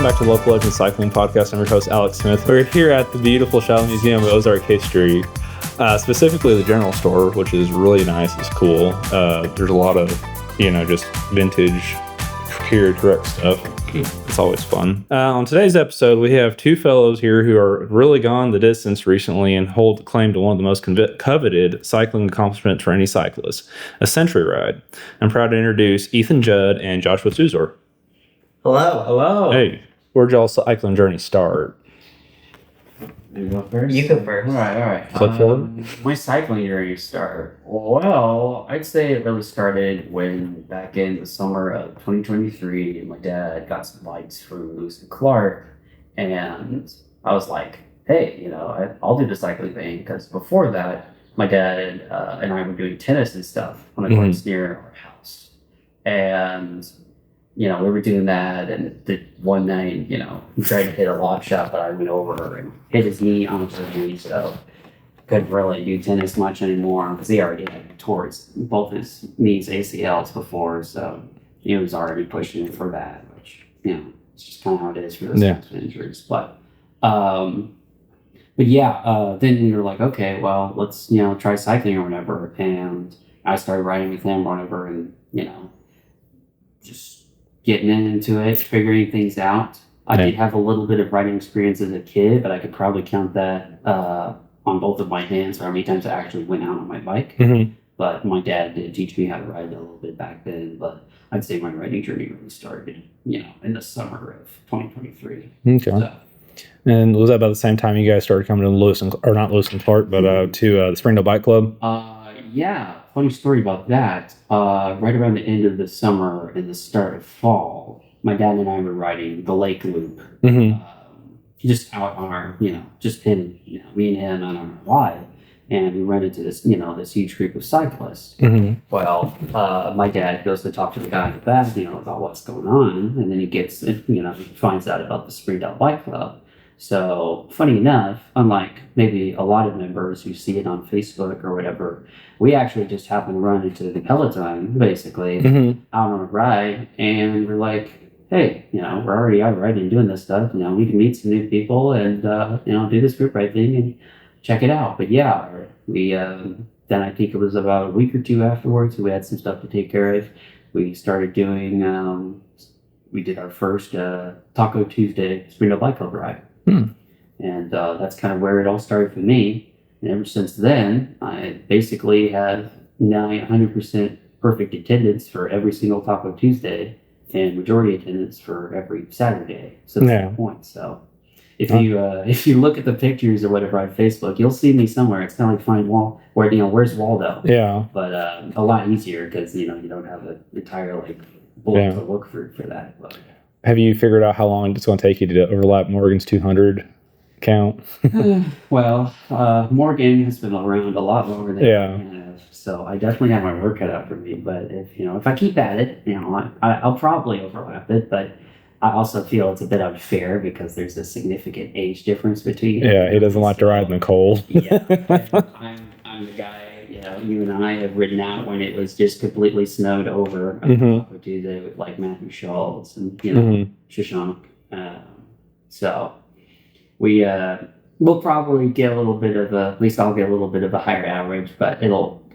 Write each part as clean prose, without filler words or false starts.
back to the Local Legends Cycling Podcast. I'm your host, Alex Smith. We're here at the beautiful Shiloh Museum of Ozark History, specifically the general store, which is really nice. It's cool. There's a lot of, just vintage period correct stuff. It's always fun. On today's episode, we have two fellows here who are really gone the distance recently and hold claim to one of the most coveted cycling accomplishments for any cyclist, a century ride. I'm proud to introduce Ethan Judd and Joshua Suzor. Hello. Hello. Hey, where'd y'all cycling journey start? You go first? You go first. All right. Flip forward? My cycling journey started. Well, I'd say it really started when back in the summer of 2023, my dad got some bikes from Lewis and Clark, and I was like, hey, I'll do the cycling thing, because before that, my dad and I were doing tennis and stuff on the courts near our house. And we were doing that, and the one night, he tried to hit a lob shot, but I went over and hit his knee onto the knee, so couldn't really do tennis much anymore because he already had towards both his knees ACLs before, so he was already pushing for that, which, it's just kind of how it is for those types of injuries. But then we were like, okay, well, let's, try cycling or whatever, and I started riding with him or whatever, and, just getting into it, figuring things out. I did have a little bit of riding experience as a kid, but I could probably count that on both of my hands for how many times I actually went out on my bike. Mm-hmm. But my dad did teach me how to ride a little bit back then. But I'd say my riding journey really started, in the summer of 2023. Okay. So, and was that about the same time you guys started coming to not Lewis and Clark, but to the Springdale Bike Club? Yeah. Funny story about that. Right around the end of the summer and the start of fall, my dad and I were riding the Lake Loop. Mm-hmm. Just out on our, just him, me and him on our ride. And we run into this, this huge group of cyclists. Mm-hmm. Well, my dad goes to talk to the guy in the back, about what's going on. And then he gets, he finds out about the Springdale Bike Club. So, funny enough, unlike maybe a lot of members who see it on Facebook or whatever, we actually just happened to run into the Peloton, basically, out on a ride, and we're like, hey, we're already out riding and doing this stuff, we can meet some new people and, do this group ride thing and check it out. But yeah, we, then I think it was about a week or two afterwards, we had some stuff to take care of. We started doing, we did our first Taco Tuesday Springdale Bike Club ride. And that's kind of where it all started for me. And ever since then, I basically have 100% perfect attendance for every single Taco Tuesday and majority attendance for every Saturday. So that's the point. So if you look at the pictures or whatever on Facebook, you'll see me somewhere. It's kind of like find where's Waldo? Yeah. But a lot easier because you don't have an entire bullet to look for that. But, have you figured out how long it's going to take you to overlap Morgan's 200 count? Well, Morgan has been around a lot longer than I have, so I definitely have my work cut out for me. But if I keep at it, I'll probably overlap it. But I also feel it's a bit unfair because there's a significant age difference between. Yeah, he doesn't like to ride in the cold. Yeah, I'm the guy. You and I have ridden out when it was just completely snowed over. Taco Tuesday with Matthew Schultz and Shashank. So we'll probably get a little bit of at least I'll get a little bit of a higher average, but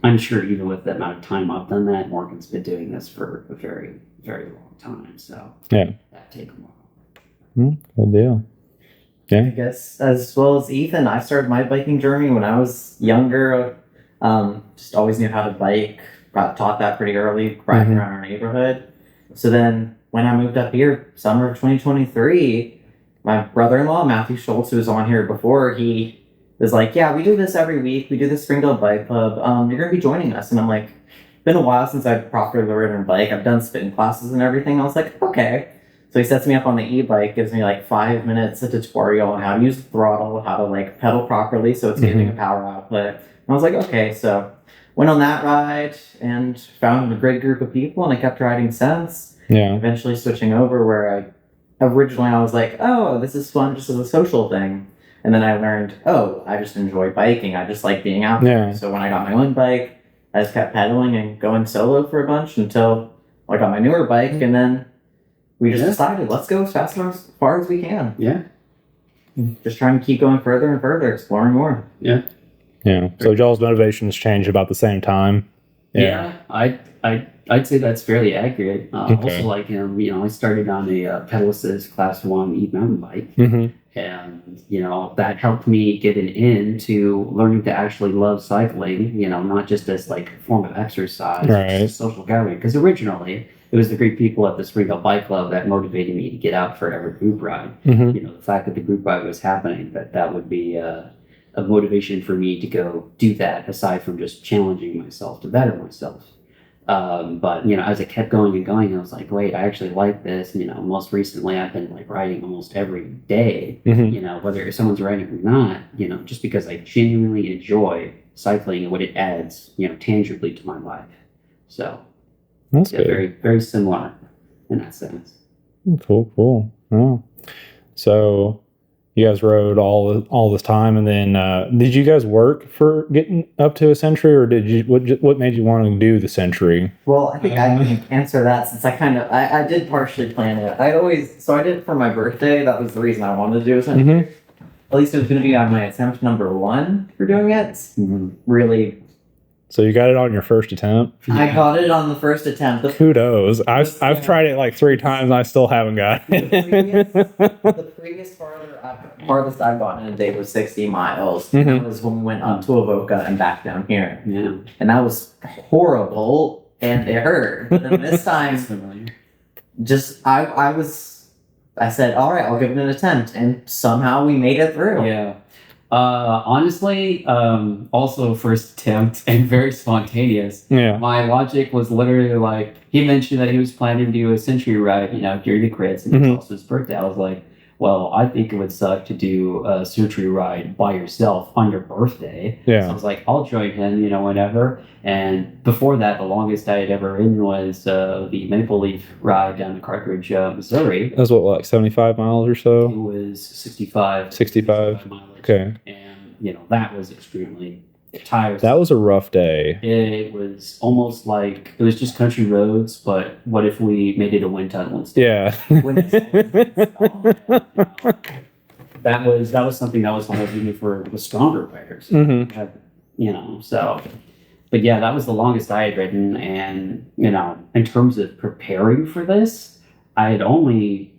I'm sure even with the amount of time I've done that, Morgan's been doing this for a very, very long time. So that'd take a while. Good deal. Yeah. I guess as well as Ethan, I started my biking journey when I was younger. Just always knew how to bike, taught that pretty early, riding around our neighborhood. So then when I moved up here, summer of 2023, my brother-in-law, Matthew Schultz, who was on here before, he was like, yeah, we do this every week. We do the Springdale Bike Club. You're going to be joining us. And I'm like, it's been a while since I've properly ridden a bike. I've done spin classes and everything. I was like, okay. So he sets me up on the e-bike, gives me 5 minutes, a tutorial on how to use the throttle, how to pedal properly so it's giving a power output. And I was like, okay, so went on that ride and found a great group of people, and I kept riding since. Yeah. Eventually switching over where originally I was like, oh, this is fun just as a social thing. And then I learned, I just enjoy biking. I just like being out there. So when I got my own bike, I just kept pedaling and going solo for a bunch until I got my newer bike. And then we just decided, let's go as fast and as far as we can. Yeah. Just trying to keep going further and further, exploring more. Yeah. Yeah. So y'all's motivations change about the same time. Yeah. I'd say that's fairly accurate. Also, like, I started on a pedal assist class 1 e-mountain bike. Mm-hmm. And, that helped me get an into learning to actually love cycling, not just as like a form of exercise, Right. just social gathering. Because originally it was the great people at the Spring Hill Bike Club that motivated me to get out for every group ride. Mm-hmm. The fact that the group ride was happening, that would be a motivation for me to go do that, aside from just challenging myself to better myself. But as it kept going and going, I was like, wait, I actually like this. Most recently I've been like riding almost every day, Mm-hmm. whether someone's riding or not, just because I genuinely enjoy cycling and what it adds, tangibly to my life. So That's yeah, good. very, very similar in that sense. Cool. Oh. So you guys rode all this time, and then did you guys work for getting up to a century, or did you what made you want to do the century? Well, I think I can answer that since I did partially plan it. I did it for my birthday. That was the reason I wanted to do it. Mm-hmm. At least it was going to be on my attempt number 1 for doing it. Really. So you got it on your first attempt? I got it on the first attempt. Kudos. I've tried it like 3 times and I still haven't got it. The previous farthest I've gotten in a day was 60 miles. Mm-hmm. That was when we went up to Avoca and back down here. Yeah. And that was horrible and it hurt. But then this time, I said, all right, I'll give it an attempt. And somehow we made it through. Yeah. Honestly, also first attempt and very spontaneous. Yeah. My logic was literally like, he mentioned that he was planning to do a century ride, during the crits, and it was also his birthday. I was like, well, I think it would suck to do a century ride by yourself on your birthday. Yeah. So I was like, I'll join him, whenever. And before that, the longest I had ever ridden was the Maple Leaf ride down to Carthage, Missouri. That was what, like 75 miles or It so? was 65 65? mileage. Okay. And, that was extremely tiresome. That was a rough day. It was almost like it was just country roads, but what if we made it a wind tunnel instead? Yeah. That was something that was motivating for the stronger riders. Mm-hmm. So. But yeah, that was the longest I had ridden, and in terms of preparing for this, I had only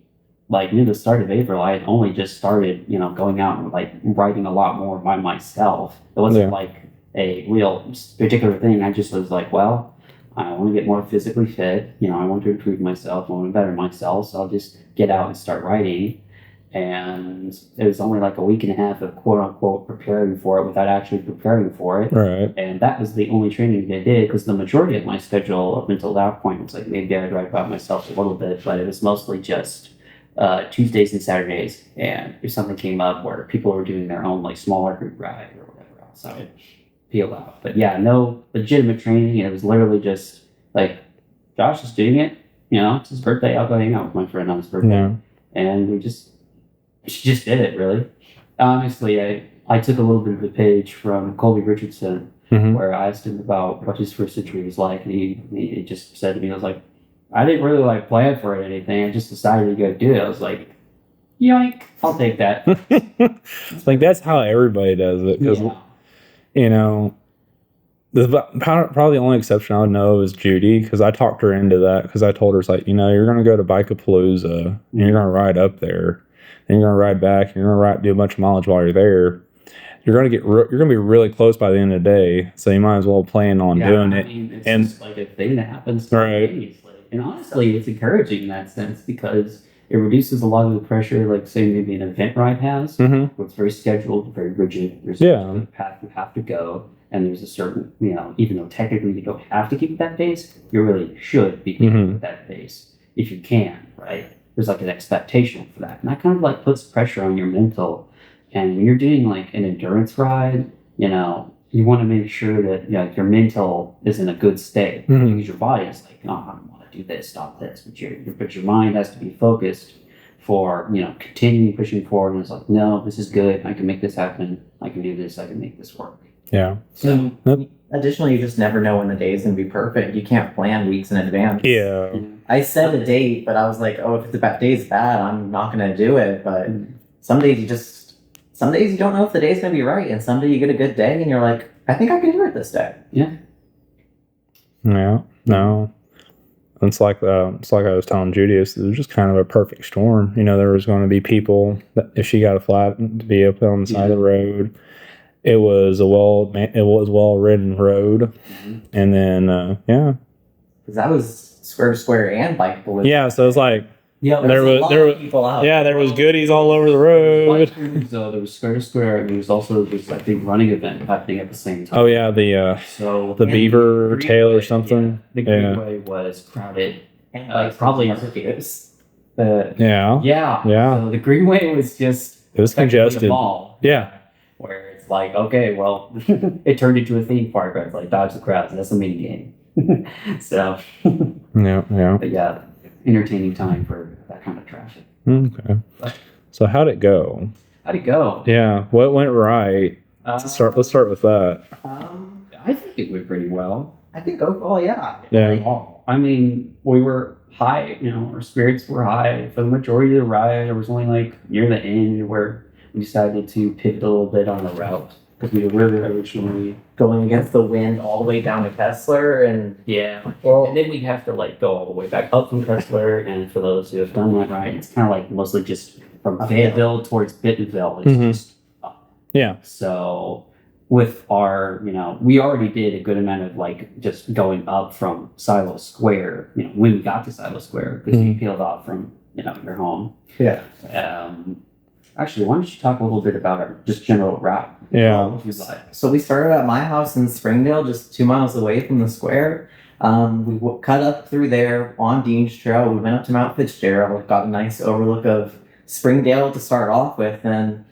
near the start of April, I had only just started, going out and riding a lot more by myself. It wasn't like a real particular thing. I just was like, well, I want to get more physically fit. I want to improve myself. I want to better myself. So I'll just get out and start riding. And it was only like a week and a half of quote unquote preparing for it without actually preparing for it. Right. And that was the only training I did, because the majority of my schedule up until that point was like maybe I'd ride by myself a little bit, but it was mostly just Tuesdays and Saturdays, and if something came up where people were doing their own smaller group ride or whatever else, I would peel out. But yeah, no legitimate training. It was literally just like, Josh is doing it, it's his birthday, I'll go hang out with my friend on his birthday. Yeah. And she just did it, really. Honestly, I took a little bit of a page from Colby Richardson, where I asked him about what his first century was like, and he just said to me, I was like, I didn't really plan for it or anything. I just decided to go do it. I was like, yoink, I'll take that. It's like that's how everybody does it, because probably the only exception I would know is Judy, because I talked her into that, because I told her, it's like, you're going to go to Bikeapalooza, and you're going to ride up there, and you're going to ride back, and you're going to do a bunch of mileage while you're there. You're going to be really close by the end of the day, so you might as well plan on doing it. It's and just like a thing that happens spontaneously. And honestly, it's encouraging in that sense, because it reduces a lot of the pressure, like say maybe an event ride has, where it's very scheduled, very rigid. There's a path you have to go, and there's a certain, even though technically you don't have to keep that pace, you really should be keeping that pace if you can, right? There's an expectation for that, and that kind of puts pressure on your mental. And when you're doing an endurance ride, you want to make sure that your mental is in a good state, because your body is like, no, I don't want to do this, stop this, but your mind has to be focused for continuing pushing forward. And it's like, no, this is good. I can make this happen. I can do this. I can make this work. Yeah. So additionally, you just never know when the day is going to be perfect. You can't plan weeks in advance. Yeah. I said a date, but I was like, oh, if the day's bad, I'm not gonna do it. But some days you don't know if the day's gonna be right, and some day you get a good day, and you're like, I think I can do it this day. Yeah. Yeah. No. It's like I was telling Judy, it was just kind of a perfect storm. There was going to be people that if she got a flat vehicle on the side of the road, it was a well-ridden road, and then because that was square to square and bikeable. Yeah, so it's like there was people out. Yeah, there was goodies all over the road. So there was square to square, and there was also this, I think, running event happening at the same time. Oh yeah, the Beaver Tail or something. The Greenway was crowded. And probably barbecues. Yeah. So the Greenway was just It was congested. a mall. Yeah. Where it's like, okay, well, it turned into a theme park, but it's like dodge the crowds. That's a mini game. So. Yeah. But yeah, entertaining time for that kind of traffic. Okay. So how'd it go? How'd it go? Yeah. What went right? Let's start with that. I think it went pretty well. I think overall, yeah. Yeah. I mean, we were high, our spirits were high for the majority of the ride. It was only like near the end where we decided to pivot a little bit on the route because we were originally going against the wind all the way down to Kessler, and and then we'd have to like go all the way back up from Kessler. And for those who have done that ride, it's kind of like mostly just from Fayetteville towards Bentonville. It's just up. Yeah. So with our, we already did a good amount of like just going up from Shiloh Square, when we got to Shiloh Square, because you peeled off from, your home. Yeah. Actually, why don't you talk a little bit about our just general route? Yeah. So we started at my house in Springdale, just 2 miles away from the square. We cut up through there on Dean's Trail. We went up to Mount Fitzgerald, got a nice overlook of Springdale to start off with, and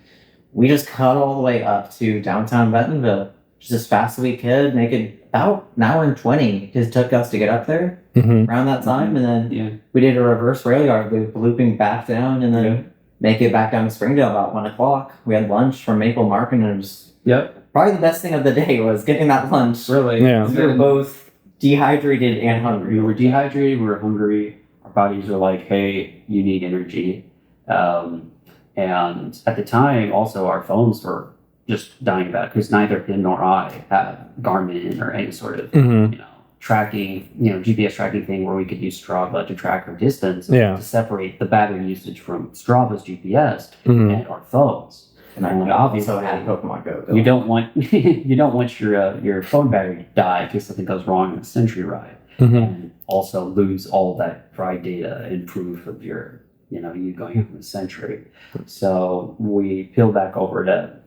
we just cut all the way up to downtown Bentonville, just as fast as we could, make it about an hour and 20. It took us to get up there around that time, and then we did a reverse rail yard loop, looping back down, and then make it back down to Springdale about 1 o'clock. We had lunch from Maple Market, and it was probably the best thing of the day was getting that lunch. Really? Yeah. We were both dehydrated and hungry. We were dehydrated, we were hungry. Our bodies were like, hey, you need energy. And at the time, also, our phones were just dying about it because neither him nor I had Garmin or any sort of, tracking, GPS tracking thing where we could use Strava to track our distance to separate the battery usage from Strava's GPS and our phones. And I obviously had Pokemon Go. You don't want your phone battery to die in case something goes wrong in a Century ride, and also lose all that ride data and proof of your you going up in a Century. So we peeled back over to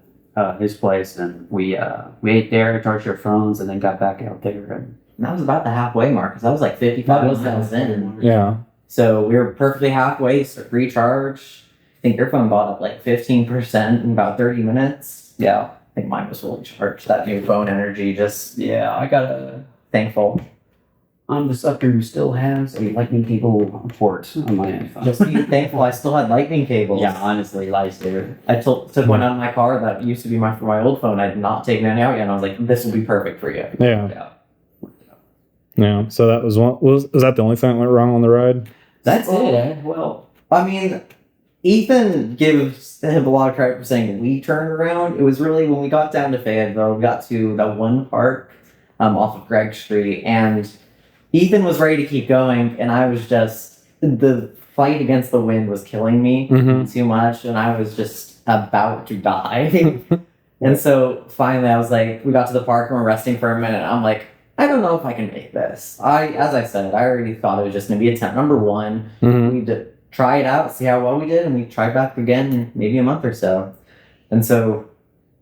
his place, and we ate there, charged our phones, and then got back out there. And that was about the halfway mark, because I was like 55 miles in. Yeah. So we were perfectly halfway, so recharge. I think your phone got up like 15% in about 30 minutes. Yeah. I think mine was fully charged. That new phone energy just... Yeah, I got a... Thankful. I'm the sucker who still has a lightning cable port on my iPhone. Just be thankful I still had lightning cables. Yeah, honestly, lifesaver. I took one out of my car that used to be my old phone. I had not taken it out yet, and I was like, this will be perfect for you. Yeah. So that was one. Was that the only thing that went wrong on the ride? That's it. Well, I mean, Ethan gives him a lot of credit for saying we turned around. It was really when we got down to Fayetteville, we got to that one park off of Gregg Street, and Ethan was ready to keep going, and I was just, the fight against the wind was killing me too much, and I was just about to die. And so finally I was like, we got to the park and we're resting for a minute. I'm like, I don't know if I can make this. As I said, I already thought it was just going to be attempt number one. We did try it out, see how well we did, and we tried back again in maybe a month or so. And so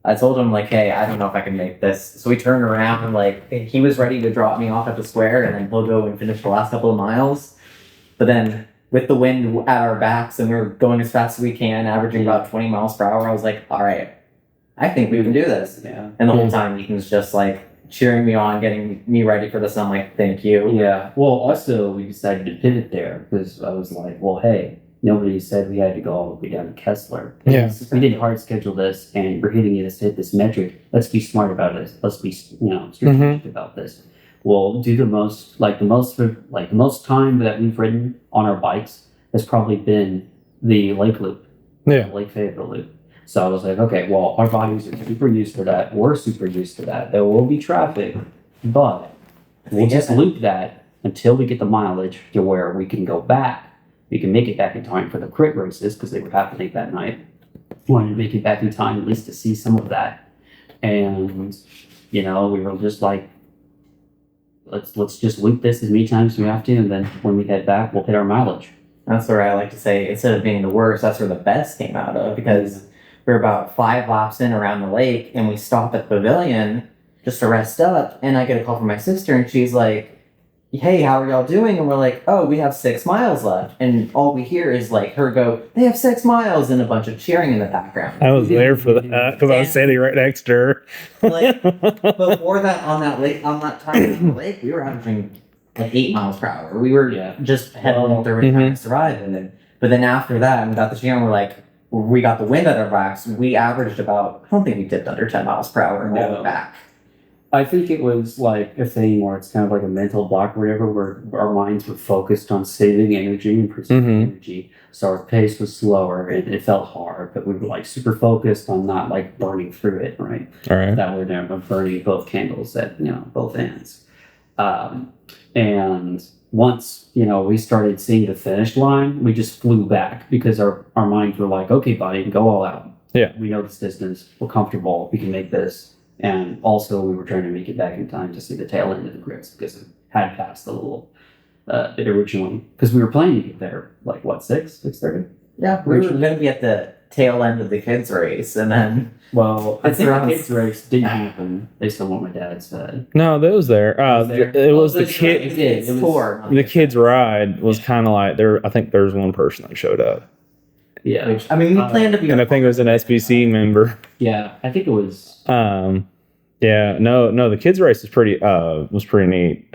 I told him, like, hey, I don't know if I can make this. So we turned around, and like, he was ready to drop me off at the square, and then he'll go and finish the last couple of miles. But then with the wind at our backs, and we were going as fast as we can, averaging about 20 miles per hour, I was like, all right, I think we can do this. Yeah. And the whole time Ethan's just like cheering me on, getting me ready for this. And I'm like, thank you. Yeah. Well, also we decided to pivot there because I was like, well, hey, nobody said we had to go all the way down to Kessler. Yeah. We didn't hard schedule this, and we're hitting it to hit this metric. Let's be smart about it. Let's be strategic about this. we'll do the most time that we've ridden on our bikes has probably been the lake loop, Lake Fayetteville loop. So I was like, okay, well, our bodies are super used to that. We're super used to that. There will be traffic, but we'll just loop that until we get the mileage to where we can go back. We can make it back in time for the crit races because they were happening that night. Wanted to make it back in time at least to see some of that. And, we were just like, let's just loop this as many times as we have to, and then when we head back, we'll hit our mileage. That's where I like to say, instead of being the worst, that's where the best came out of, because we're about 5 laps in around the lake, and we stop at the pavilion just to rest up, and I get a call from my sister, and she's like, hey, how are y'all doing? And we're like, oh, we have 6 miles left. And all we hear is like her go, they have 6 miles, and a bunch of cheering in the background. I was there for that because I was standing right next to her. Like, before that, on that time on the lake, we were averaging like 8 miles per hour. We were just heading through to ride. But then after that, and we got the cheering, we got the wind at our backs. We averaged about, I don't think we dipped under 10 miles per hour and went back. I think it was like a thing where it's kind of like a mental block or whatever, where our minds were focused on saving energy and preserving energy. So our pace was slower and it felt hard, but we were like super focused on not like burning through it, right? All right. That we're there burning both candles at, both ends. And once, we started seeing the finish line, we just flew back because our minds were like, okay, buddy, go all out. Yeah. We know this distance. We're comfortable. We can make this. And also, we were trying to make it back in time to see the tail end of the grits because it had passed a little bit originally. Because we were planning to get there, 6:30? Yeah, we were going to be at the tail end of the kids' race, and then... Well, I think the kids' race didn't happen, based on what my dad said. No, that was there. It was the kids' tour. The kids' ride was kind of like, I think there was one person that showed up. Yeah. Which, we planned to be... And I think it was an SBC member. Yeah, I think it was... the kids race was pretty neat.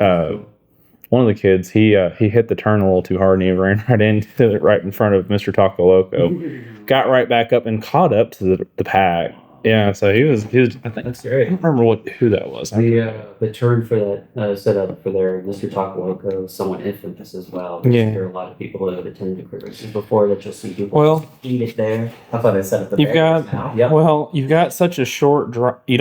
One of the kids, he hit the turn a little too hard and he ran right into it right in front of Mr. Taco Loco. Got right back up and caught up to the pack. Yeah, so he was I think that's great. I don't remember who that was. The turn for that setup for their Mr. Taco Loco was somewhat infamous as well. There are a lot of people that have attended the crit races before that just see people eat it there. I thought they set up the you've got such a short drive. You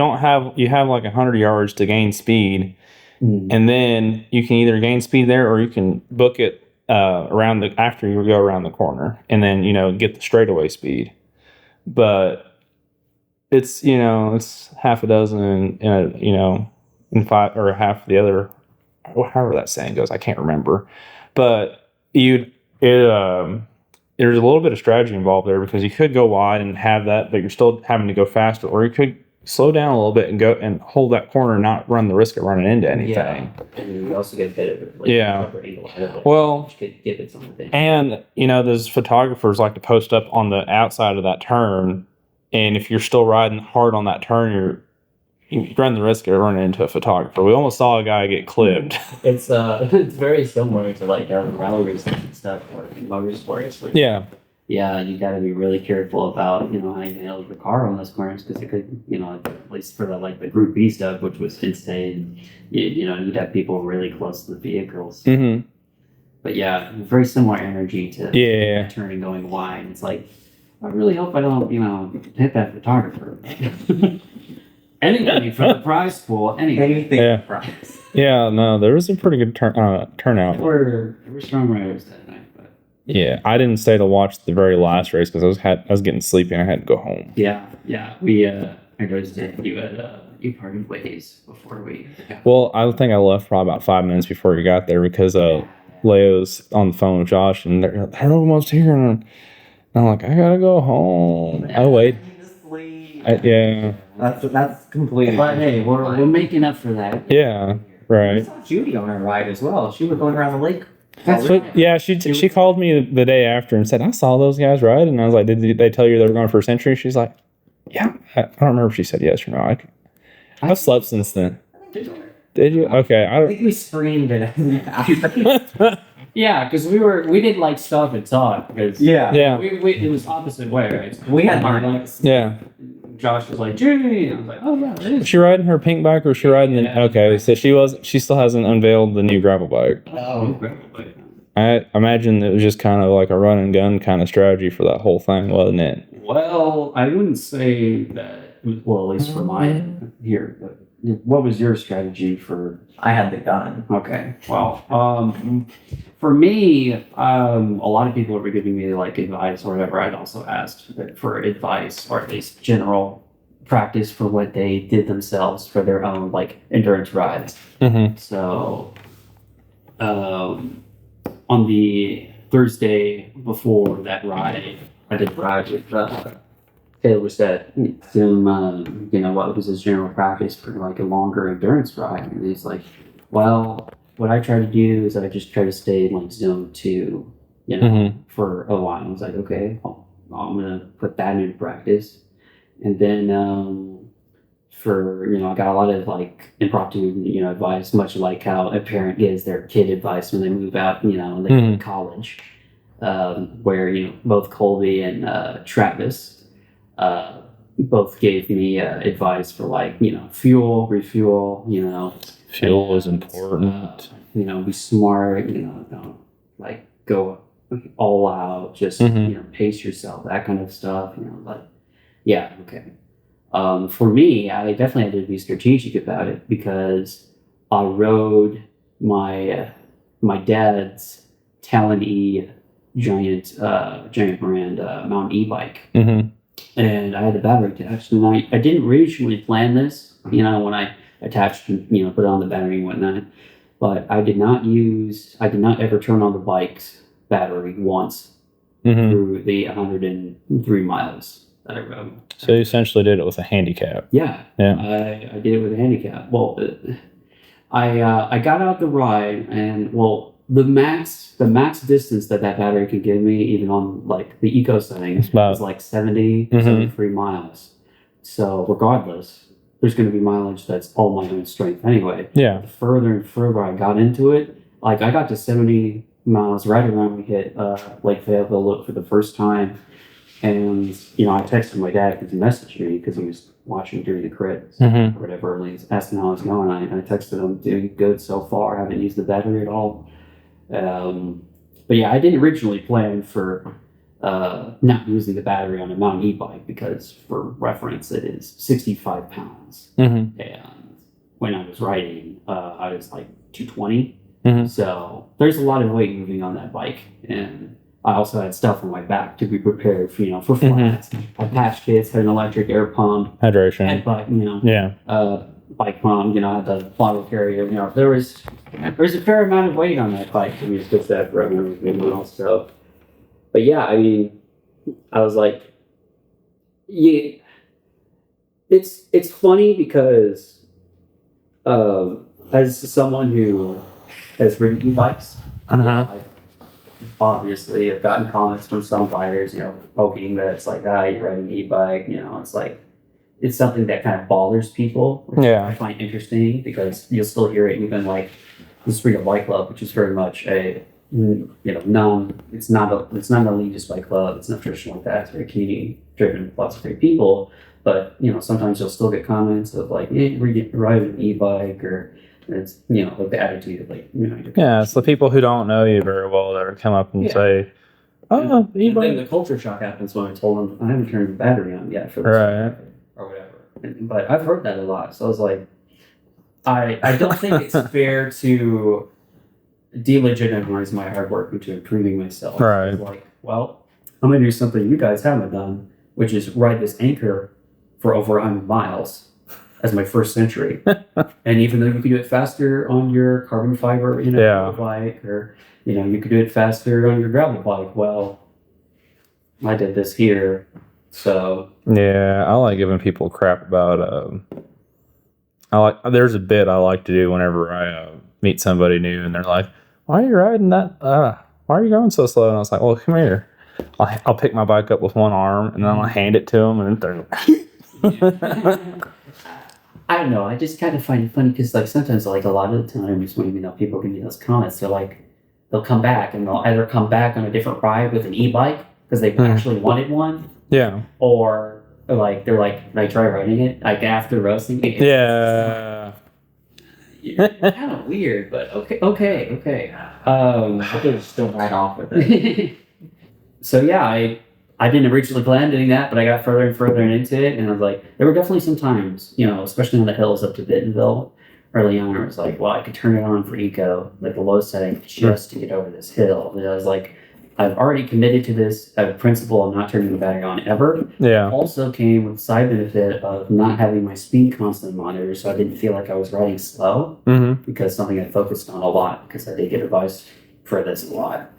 have like 100 yards to gain speed, and then you can either gain speed there or you can book it after you go around the corner, and then get the straightaway speed. But it's it's half a dozen in 5 or half the other, however that saying goes, I can't remember. But there's a little bit of strategy involved there because you could go wide and have that, but you're still having to go faster, or you could slow down a little bit and go and hold that corner and not run the risk of running into anything. Yeah. And you also get a bit of it. Well, could give it something. And those photographers like to post up on the outside of that turn. And if you're still riding hard on that turn, you run the risk of running into a photographer. We almost saw a guy get clipped. It's very similar to rally racing and stuff or motorsports. Yeah. Yeah, you got to be really careful about how you handle the car on those corners because it could at least for the Group B stuff, which was insane. You'd have people really close to the vehicles. Mm-hmm. But yeah, very similar energy to turning going wide. It's like, I really hope I don't, hit that photographer. Anything for the prize pool. Anything for the prize. Yeah, no, there was a pretty good turnout. We're strong riders that night, but yeah, I didn't stay to watch the very last race because I was getting sleepy and I had to go home. Yeah. We I noticed that you parted ways before we. Well, I think I left probably about 5 minutes before you got there because Leo's on the phone with Josh and they're almost here and I'm like, I gotta go home. Oh wait. Yeah. That's completely. But hey, we're making up for that. Yeah. Right. I saw Judy on her ride as well. She was going around the lake. She called me the day after and said, I saw those guys ride, and I was like, did they tell you they were going for a century? She's like, yeah. I don't remember if she said yes or no. I've slept since then. Did you? Okay. I think we screamed it. Yeah, because we did stop and talk because it was opposite way, right? We had our Yeah. Josh was like, Jimmy. I was like, oh, yeah, it is. Was she riding her pink bike or was she riding the... Okay, so she still hasn't unveiled the new gravel bike. Oh, I imagine it was just kind of like a run and gun kind of strategy for that whole thing, wasn't it? Well, I wouldn't say that, well, at least for mine here, but what was your strategy for... I had the gun. Okay, well, for me, a lot of people were giving me like advice or whatever. I'd also asked for advice or at least general practice for what they did themselves for their own like endurance rides. Mm-hmm. So, on the Thursday before that ride, I did ride with Taylor said him, what was his general practice for like a longer endurance ride? And he's like, well, what I try to do is I just try to stay in like zone 2, for a while. I was like, okay, I'm going to put that into practice. And then I got a lot of like impromptu, advice, much like how a parent gives their kid advice when they move out, and they go to college, where, both Colby and Travis both gave me advice for like, fuel, refuel, Fuel is important. Be smart, don't like go all out, just, pace yourself, that kind of stuff, yeah, okay. For me, I definitely had to be strategic about it because I rode my dad's Talon E giant brand mountain e-bike, and I had the battery attached. And I didn't originally plan this, when I attached, put it on the battery and whatnot. But I did not ever turn on the bike's battery once through the 103 miles that I rode. So you essentially did it with a handicap. Yeah. I did it with a handicap. Well, I got out the ride, and the max distance that battery could give me, even on like the eco setting, was like 73 miles. So regardless, there's going to be mileage that's all my own strength anyway. Yeah. The further and further I got into it, like I got to 70 miles right around we hit Lake Fayetteville for the first time. And, I texted my dad because he messaged me because he was watching during the crits or whatever. And he's asking how it's going. I texted him, doing good so far. Haven't used the battery at all. But yeah, I didn't originally plan for not using the battery on a mountain e-bike because, for reference, it is 65 pounds. And when I was riding, I was like 220. So there's a lot of weight moving on that bike. And I also had stuff on my back to be prepared for, for flats. I had patch kits, had an electric air pump. Hydration. Had bike pump, I had the bottle carrier, there was a fair amount of weight on that bike for me to put that for everything else. So, but yeah, I mean, I was like, yeah, it's funny because as someone who has ridden e-bikes, obviously I've gotten comments from some riders, poking that it's like, you're riding an e-bike, it's like, it's something that kind of bothers people, which I find interesting because you'll still hear it even like the Spring of Bike Club, which is very much a, it's not an elitist bike club, it's not traditional like that, it's very community driven, lots of great people, but, sometimes you'll still get comments of like, we're riding an e-bike, or it's, like the attitude of like, it's the people who don't know you very well that come up and say, oh, and then the culture shock happens when I told them I haven't turned the battery on yet for this or whatever. But I've heard that a lot, so I was like, I don't think it's fair to delegitimize my hard work into improving myself. Right. It's like, well, I'm gonna do something you guys haven't done, which is ride this anchor for over 100 miles as my first century. And even though you could do it faster on your carbon fiber, bike, or you could do it faster on your gravel bike. Well, I did this here, so yeah, I like giving people crap about. There's a bit I like to do whenever I meet somebody new, and they're like, "Why are you riding that? Why are you going so slow?" And I was like, "Well, come here. I'll pick my bike up with one arm, and then I'll hand it to them, and then they're." I don't know. I just kind of find it funny because, like, sometimes, like, a lot of the times when people give me those comments, they're like, they'll come back and they'll either come back on a different ride with an e-bike because they actually wanted one, yeah, or like they're like, can I try writing it? Like after roasting it. Yeah. Kind of weird, but okay. I could just don't write off with it. So yeah, I didn't originally plan doing that, but I got further and further into it, and I was like, there were definitely some times, especially on the hills up to Bentonville early on, where it was like, well, I could turn it on for eco, like the low setting, just to get over this hill. And I was like, I've already committed to this as a principle of not turning the battery on ever. Yeah. Also came with the side benefit of not having my speed constantly monitored, so I didn't feel like I was riding slow, because something I focused on a lot, because I did get advice for this a lot,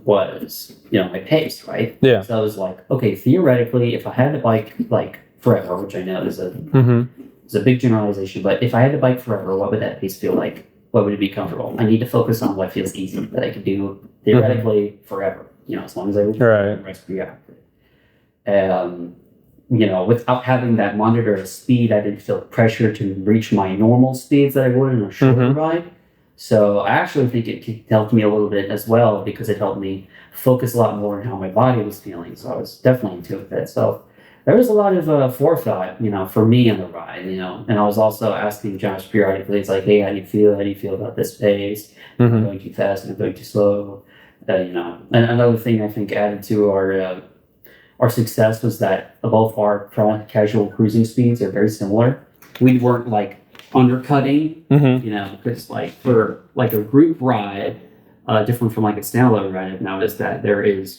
was, my pace, right? Yeah. So I was like, okay, theoretically, if I had to bike like forever, which I know is a big generalization, but if I had to bike forever, what would that pace feel like? What would it be comfortable? I need to focus on what feels easy that I can do theoretically forever, as long as I rest be accurate. Without having that monitor of speed, I didn't feel pressure to reach my normal speeds that I would in a shorter ride. So I actually think it helped me a little bit as well, because it helped me focus a lot more on how my body was feeling. So I was definitely into it. So there was a lot of forethought, for me on the ride, and I was also asking Josh periodically, it's like, hey, how do you feel? How do you feel about this pace? I'm going too fast, I'm going too slow, And another thing I think added to our success was that both our casual cruising speeds are very similar. We weren't like undercutting, because like for like a group ride, different from like a standalone ride, I've noticed that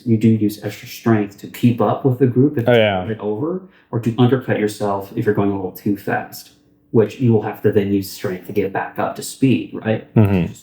you do use extra strength to keep up with the group if you're it over, or to undercut yourself if you're going a little too fast, which you will have to then use strength to get back up to speed, right?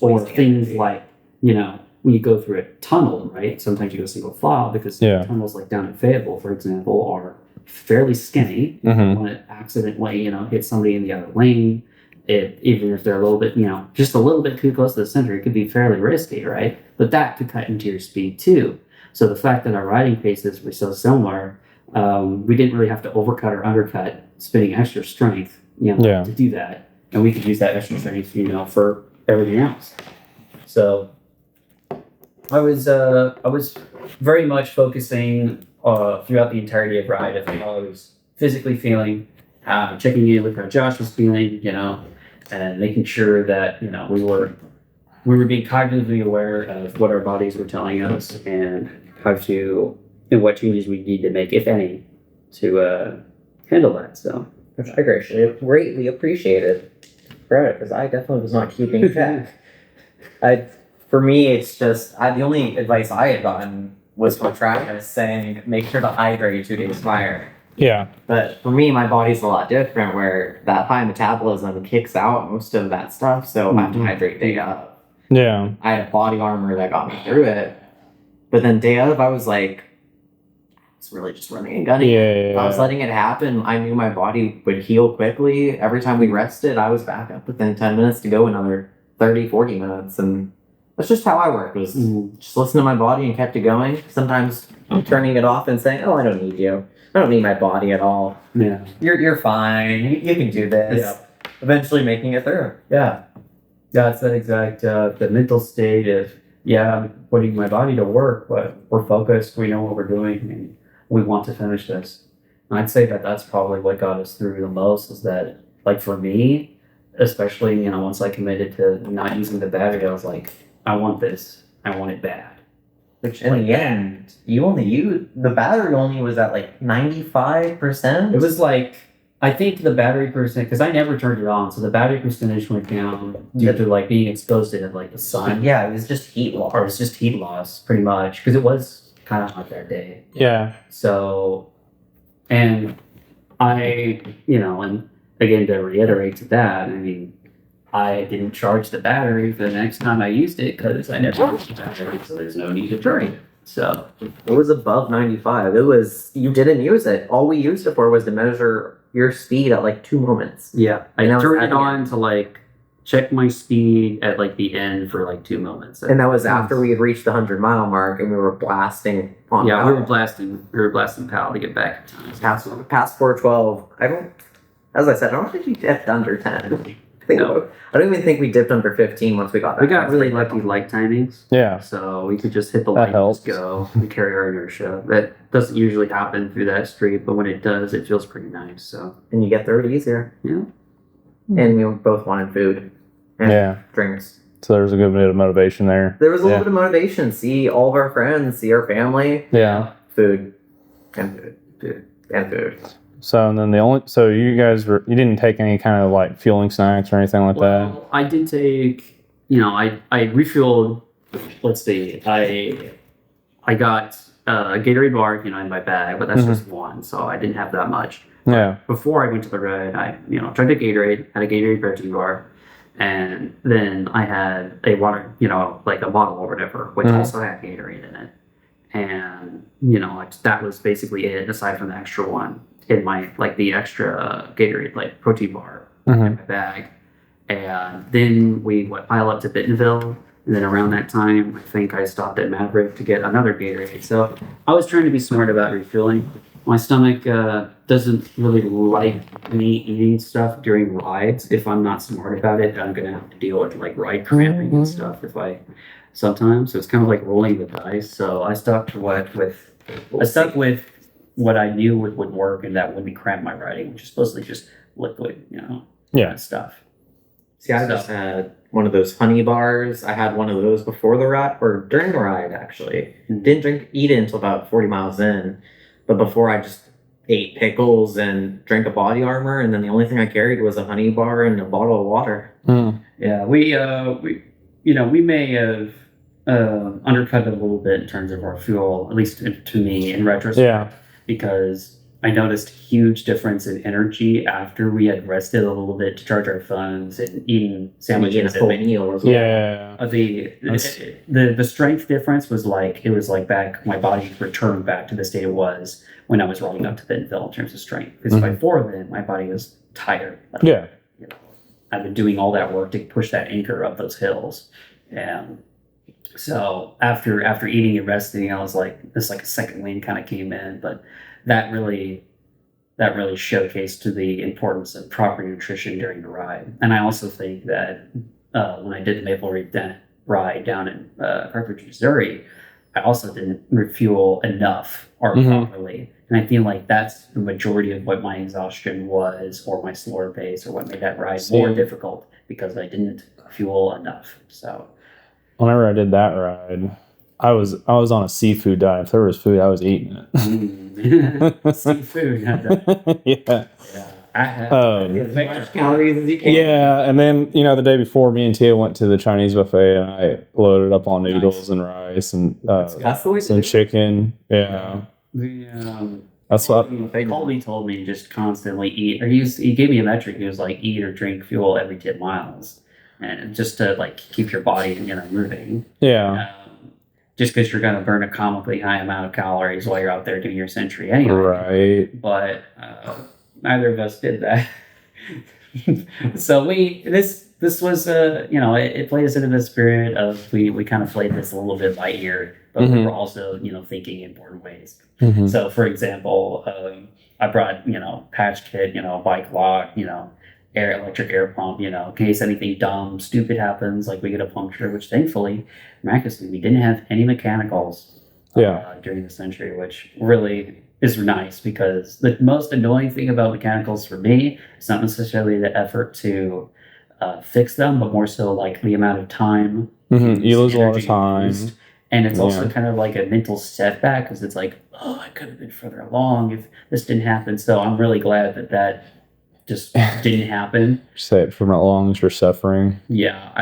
Or things like, when you go through a tunnel, right? Sometimes you go single file, because tunnels like down in Fayetteville, for example, are fairly skinny. When it accidentally, hit somebody in the other lane, even if they're a little bit, just a little bit too close to the center, it could be fairly risky, right? But that could cut into your speed too. So the fact that our riding paces were so similar, we didn't really have to overcut or undercut, spending extra strength, to do that. And we could use that extra strength, for everything else. So I was very much focusing throughout the entirety of ride of how I was physically feeling, checking in with how Josh was feeling, and making sure that we were being cognitively aware of what our bodies were telling us, and and what changes we need to make, if any, to handle that. So Which I greatly appreciated, because I definitely was not keeping track. For me, it's just the only advice I had gotten was from Travis saying, make sure to hydrate 2 days prior. Yeah. But for me, my body's a lot different, where that high metabolism kicks out most of that stuff, so I have to hydrate day of. Yeah. I had body armor that got me through it, but then day of, I was like, it's really just running and gunning. Yeah. I was letting it happen. I knew my body would heal quickly. Every time we rested, I was back up within 10 minutes to go another 30, 40 minutes, and that's just how I work, was just listen to my body and kept it going. Sometimes turning it off and saying, oh, I don't need you. I don't need my body at all. Yeah. You're fine. You can do this. Yeah. Eventually making it through. Yeah. Yeah, it's that exact, the mental state of, I'm putting my body to work, but we're focused, we know what we're doing, and we want to finish this. And I'd say that that's probably what got us through the most, is that, like for me, especially, once I committed to not using the battery, I was like, I want this. I want it bad. Which in the end, the battery only was at like 95%. It was like, I think the battery percent, because I never turned it on, so the battery percentage went down due to like being exposed to like the sun. Yeah, it was just heat loss. Or it was just heat loss, pretty much, because it was kind of hot that day. Yeah. So, and I, and again, to reiterate to that, I mean, I didn't charge the battery for the next time I used it, because I never used the battery, so there's no need to charge it. So it was above 95. You didn't use it. All we used it for was to measure your speed at like 2 moments. Yeah, I turned it on to like check my speed at like the end for like 2 moments. And that was after we had reached the 100-mile mark, and we were blasting on power. We were blasting power to get back in time. Past 412. As I said, I don't think we dipped under 10. No. I don't even think we dipped under 15 once we got that. We got really lucky light timings. Yeah. So we could just hit the light and just go. We carry our inertia. That doesn't usually happen through that street, but when it does, it feels pretty nice. So And you get through it easier. yeah. And we both wanted food and drinks. So there was a good bit of motivation there. There was a little bit of motivation. See all of our friends, see our family. Yeah. Food. And food. And food. So and then so you guys you didn't take any kind of like fueling snacks or anything like that? I did take, I refueled. Let's see, I got a Gatorade bar, in my bag, but that's just one, so I didn't have that much. Yeah. Before I went to the ride, I tried a Gatorade, had a Gatorade protein bar, and then I had a water, like a bottle or whatever, which also had Gatorade in it, and that was basically it, aside from the extra one in my the extra Gatorade protein bar in my bag. And then we pile up to Bentonville, and then around that time I think I stopped at Maverick to get another Gatorade. So I was trying to be smart about refueling. My stomach doesn't really like me eating stuff during rides. If I'm not smart about it, I'm gonna have to deal with ride cramping and stuff sometimes. So it's kind of like rolling the dice. So I stuck with what I knew would work and that wouldn't cramp my riding, which is supposedly just liquid, stuff. See, I just had one of those honey bars. I had one of those before the ride, or during the ride, actually. Didn't eat it until about 40 miles in. But before, I just ate pickles and drank a body armor, and then the only thing I carried was a honey bar and a bottle of water. Yeah, we may have undercut it a little bit in terms of our fuel, at least to me in retrospect, because I noticed a huge difference in energy after we had rested a little bit to charge our phones and eating sandwiches and a full meal as well. The strength difference was back, my body returned back to the state it was when I was rolling up to Bentonville in terms of strength. Because before then, my body was tired. I've been doing all that work to push that anchor up those hills. And so after eating and resting, I was a second wind kind of came in, but that really showcased to the importance of proper nutrition during the ride. And I also think that when I did the Maple Reef ride down in Carthage, Missouri, I also didn't refuel enough or properly. And I feel like that's the majority of what my exhaustion was, or my slower pace, or what made that ride more difficult, because I didn't fuel enough. So whenever I did that ride, I was on a seafood diet. If there was food, I was eating it. Seafood. Yeah. I had as much calories as you can. Yeah, and then the day before, me and Tia went to the Chinese buffet, and I loaded up on noodles and rice and some chicken. Yeah. That's what Colby told me, just constantly eat, or he gave me a metric. He was like, eat or drink fuel every 10 miles, and just to keep your body moving. Yeah. Just because you're going to burn a comically high amount of calories while you're out there doing your century anyway. Right. But neither of us did that. So this was it played us into the spirit of we kind of played this a little bit by ear, but we were also thinking in important ways. So for example, I brought patch kit, bike lock, electric air pump, in case anything dumb, stupid happens, like we get a puncture, which thankfully, miraculously, we didn't have any mechanicals during the century, which really is nice, because the most annoying thing about mechanicals for me is not necessarily the effort to fix them, but more so the amount of time. You lose a lot of time. And it's also kind of like a mental setback, because it's I could have been further along if this didn't happen. So I'm really glad that just didn't happen. Say it for not long as you're suffering. Yeah,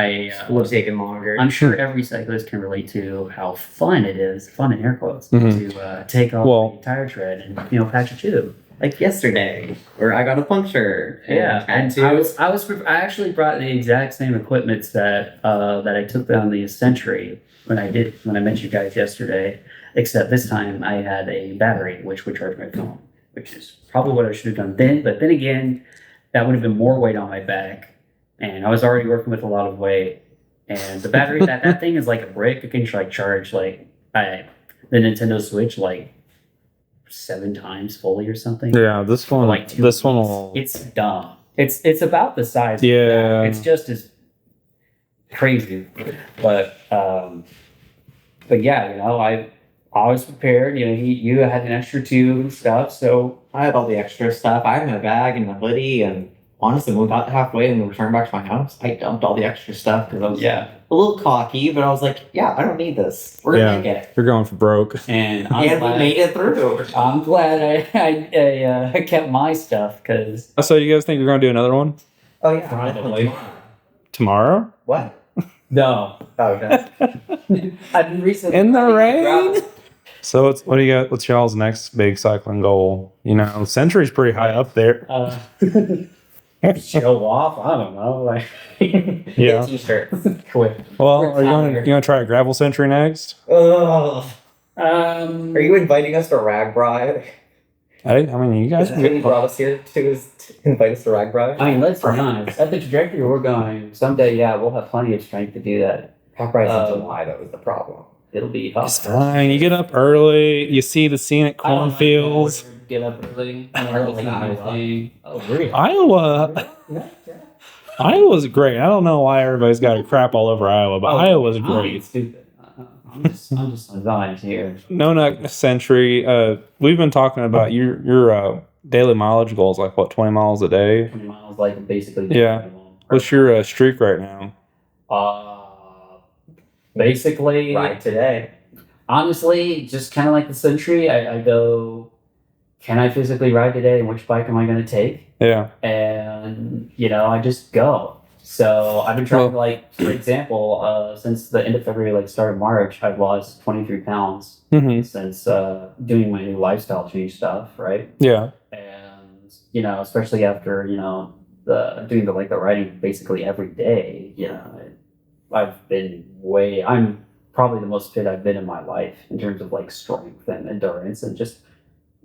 would have taken longer. I'm sure every cyclist can relate to how fun it is, fun in air quotes, to take off the tire tread and patch a tube. Like yesterday, where I got a puncture. And I actually brought the exact same equipment that I took down the Century when I met you guys yesterday, except this time I had a battery which would charge my phone, which is probably what I should have done then. But then again, that would have been more weight on my back, and I was already working with a lot of weight. And the battery, that thing is like a brick. It can charge the Nintendo Switch 7 times fully or something. Yeah, this one will. It's dumb. It's about the size. Yeah. It's just as crazy, but yeah, I always prepared. You had an extra tube and stuff, so I had all the extra stuff. I had my bag and the hoodie, and honestly, when we got halfway and we returned back to my house, I dumped all the extra stuff because I was a little cocky, but I was like, yeah, I don't need this. We're gonna make it. You're going for broke. And we made it through. I'm glad I kept my stuff because. So you guys think you're going to do another one? Oh yeah, Probably. Tomorrow? What? No. Oh no. I've been recently In the rain? So what do you got? What's y'all's next big cycling goal? Century's pretty high up there. Show off? I don't know. Like, Yeah. T-shirts. Quick. Well, are you gonna try a gravel century next? Ugh. Are Are you inviting us to Ragbri? I mean, you guys That's can what he get. brought us here to, is to invite us to Ragbri. I mean, let's be honest. At the trajectory we're going, someday, we'll have plenty of strength to do that. Ragbri in July, that was the problem. It'll be tough. It's fine. You get up early. You see the scenic I don't like cornfields. to Get up early. It's not my thing. Oh, really? Iowa's great. I don't know why everybody's got to crap all over Iowa, but Iowa's great. Stupid. I'm just a volunteer. No Century. We've been talking about your daily mileage goals, like what, 20 miles a day? 20 miles, like basically. Yeah. What's your streak right now? Basically, Ride today. honestly, just kind of like the Century, I go, can I physically ride today, and which bike am I going to take? Yeah. And I just go. So I've been trying to, like, for example, since the end of February, like start of March, I've lost 23 pounds Mm-hmm. since doing my new lifestyle change stuff, right? Yeah. And especially after doing the riding basically every day, I'm probably the most fit I've been in my life in terms of like strength and endurance, and just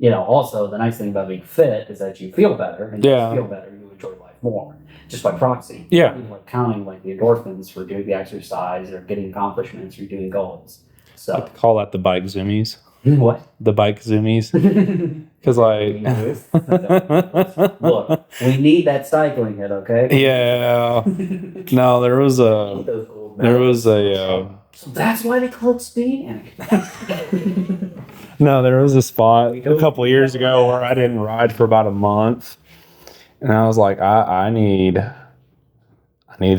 also the nice thing about being fit is that you feel better, and Yeah. you feel better, you enjoy life more just by proxy. Yeah. Like counting like the endorphins for doing the exercise or getting accomplishments or doing goals. So Call that the bike zoomies. what? The bike zoomies. Because Look, we need that cycling hit, okay? Yeah. No, there was a. So that's why they call it speed. No, there was a spot a couple years ago where I didn't ride for about a month, and I was like, I need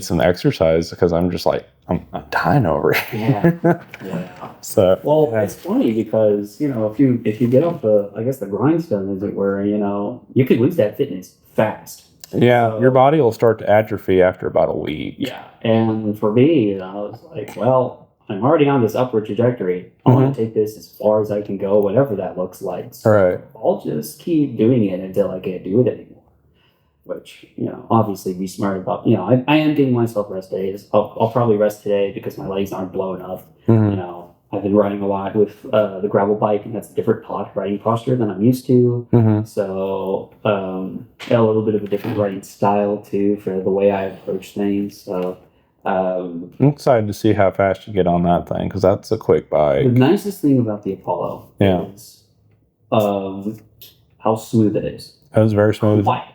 some exercise because I'm just like I'm dying over here. Yeah. So It's funny because if you get off the grindstone, as it were, you could lose that fitness fast. yeah, your body will start to atrophy after about a week. Yeah, and for me, I was like, well, I'm already on this upward trajectory. I want to take this as far as I can go, whatever that looks like. So Right. I'll just keep doing it until I can't do it anymore. Which, obviously be smart about. I am giving myself rest days. I'll probably rest today because my legs aren't blowing up. Mhm. I've been riding a lot with the gravel bike, and that's a different riding posture than I'm used to. Mhm. So a little bit of a different riding style too for the way I approach things. So I'm excited to see how fast you get on that thing because that's a quick the bike. nicest thing about the Apollo is how smooth it is. It was very smooth. Quiet.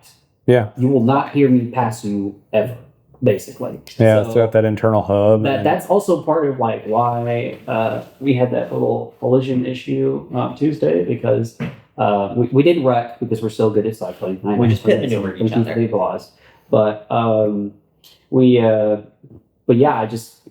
Yeah. You will not hear me pass you ever, basically. Yeah, So it's got that internal hub. that's also part of like why we had that little collision issue Tuesday, because we didn't wreck because we're so good at cycling. We just maneuvered each other. But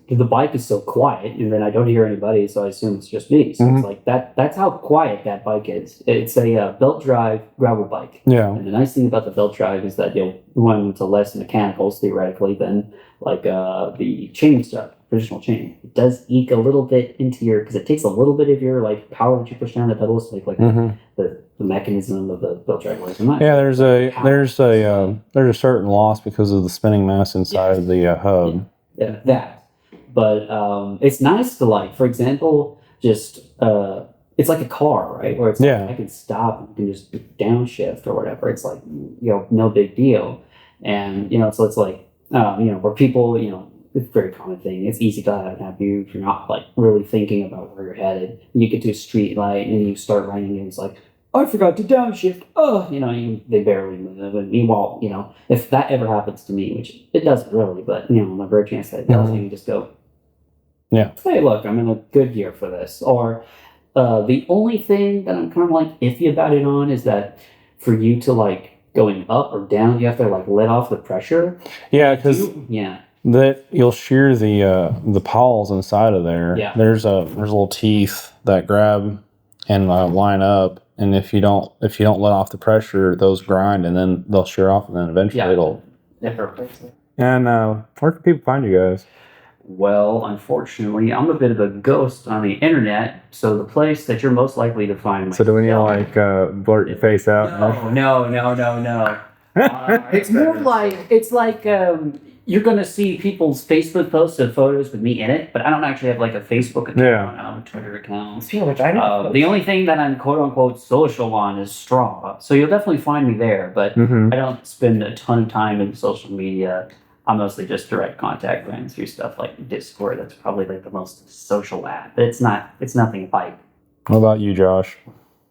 the bike is so quiet, and then I don't hear anybody, so I assume it's just me. So it's like that's how quiet that bike is. It's a belt drive gravel bike. Yeah. And the nice thing about the belt drive is that you'll run into less mechanicals theoretically than like the chain stuff, traditional chain. It does eke a little bit into because it takes a little bit of your like power that you push down the pedals, like the mechanism of the belt drive works. Yeah, there's a certain loss because of the spinning mass inside of the hub. Yeah, that. But it's nice to like, for example, just it's like a car, right? Where it's like I can stop and can just downshift or whatever. It's like no big deal, and so it's like where people it's a very common thing. It's easy to have you if you're not like really thinking about where you're headed. And you get to a street light and you start running, and it's like, I forgot to downshift. Oh, they barely move. And meanwhile, if that ever happens to me, which it doesn't really, but my rare chance that it does, you just go, yeah, hey, look, I'm in a good gear for this. Or the only thing that I'm kind of like iffy about it on is that for you to like going up or down, you have to like let off the pressure. Yeah, because that you'll shear the pawls inside of there. Yeah. There's little teeth that grab and line up, and if you don't let off the pressure, those grind, and then they'll shear off, and then eventually it'll. And where can people find you guys? Well, unfortunately, I'm a bit of a ghost on the internet, so the place that you're most likely to find. So do we need to like blurt your face out? No. It's more like you're gonna see people's Facebook posts of photos with me in it, but I don't actually have like a Facebook account. Yeah. I don't have a Twitter account. Speaking of which, I know. The only thing that I'm quote unquote social on is Strava, so you'll definitely find me there. But I don't spend a ton of time in social media. I'm mostly just direct contact friends through stuff like Discord. That's probably like the most social app, but it's nothing like. What about you, Josh?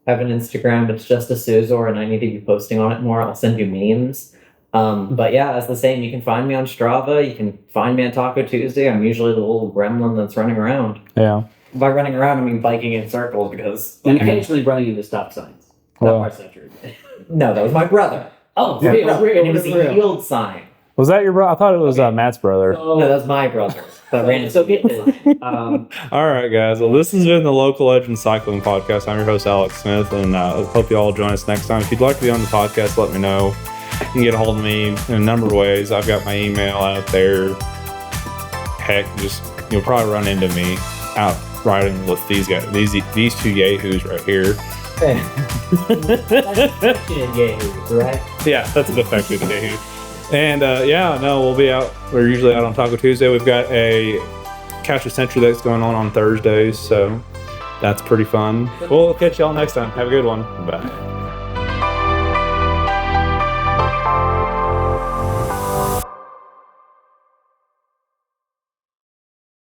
I have an Instagram, but it's just a Suzor, and I need to be posting on it more. I'll send you memes. But yeah, as the same, you can find me on Strava. You can find me on Taco Tuesday. I'm usually the little gremlin that's running around. Yeah. By running around, I mean biking in circles because... And occasionally running into stop signs. Well, that part's not true. No, that was my brother. Oh, And real. it was a yield sign. Was that your brother? I thought it was Matt's brother. No, that was my brother. That ran into All right, guys. Well, this has been the Local Legends Cycling Podcast. I'm your host, Alex Smith, and I hope you all join us next time. If you'd like to be on the podcast, let me know. You can get a hold of me in a number of ways. I've got my email out there. Heck, you'll probably run into me out riding with these guys, these two yahoos right here. That's affectionate yahoos, right? Yeah, that's an affected yahoo. And we'll be out. We're usually out on Taco Tuesday. We've got a Couch of Century that's going on Thursdays, so that's pretty fun. We'll catch y'all next time. Have a good one. Bye.